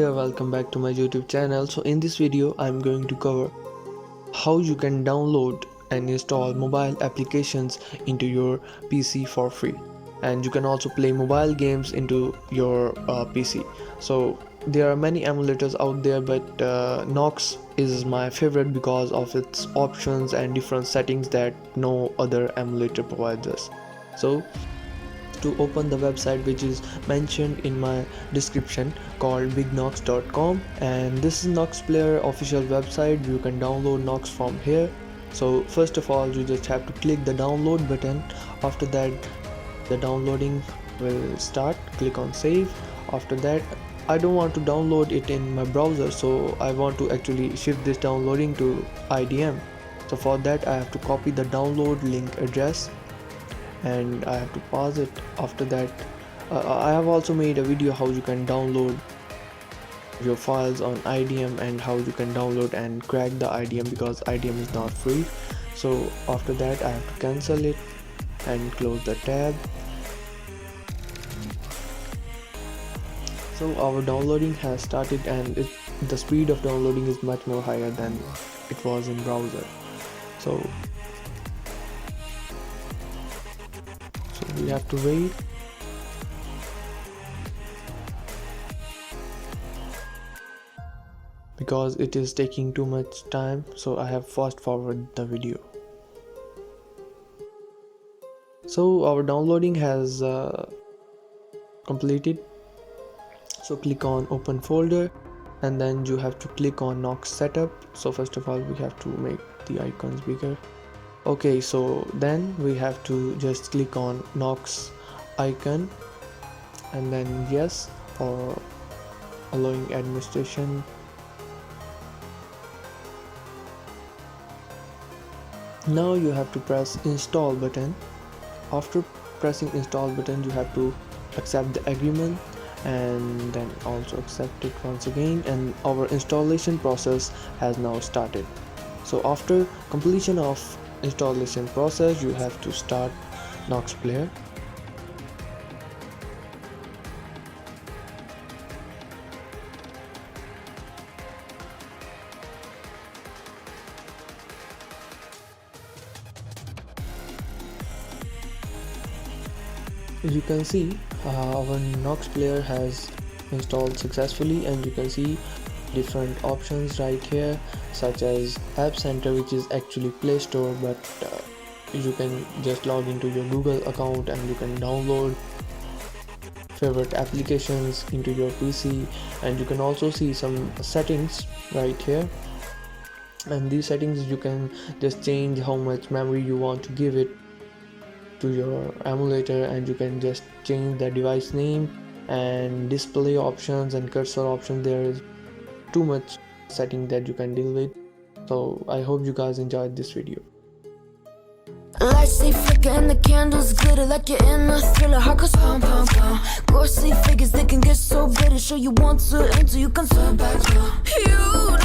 there, welcome back to my YouTube channel. So in this video I'm going to cover how you can download and install mobile applications into your PC for free, and you can also play mobile games into your PC. So there are many emulators out there, but Nox is my favorite because of its options and different settings that no other emulator provides us. So to open the website, which is mentioned in my description, called bignox.com, and this is Nox Player official website. You can download Nox from here. So first of all, you just have to click the download button. After that, the downloading will start. Click on save. After that, I don't want to download it in my browser, so I want to actually shift this downloading to IDM. So for that, I have to copy the download link address and I have to pause it. After that, I have also made a video how you can download your files on IDM and how you can download and crack the IDM, because IDM is not free. So after that, I have to cancel it and close the tab. So our downloading has started, and the speed of downloading is much more higher than it was in browser. So we have to wait. Because it is taking too much time, so I have fast forwarded the video. So our downloading has completed. So click on open folder, and then you have to click on Nox setup. So first of all, we have to make the icons bigger. Okay, so then we have to just click on Nox icon and then yes for allowing administration. Now you have to press install button. After pressing install button, you have to accept the agreement and then also accept it once again, and our installation process has now started. So after completion of installation process, you have to start Nox Player. You can see our Nox Player has installed successfully, and you can see different options right here, such as App Center, which is actually Play Store, but you can just log into your Google account and you can download favorite applications into your PC. And you can also see some settings right here, and these settings you can just change how much memory you want to give it to your emulator, and you can just change the device name and display options and cursor options. There is too much setting that you can deal with. So I hope you guys enjoyed this video. Lights they flicker and the candles glitter like you're in a thriller. Heart goes pound, pound, pound. Ghostly figures, they can get so bitter. Show you want to enter, you can turn back now. You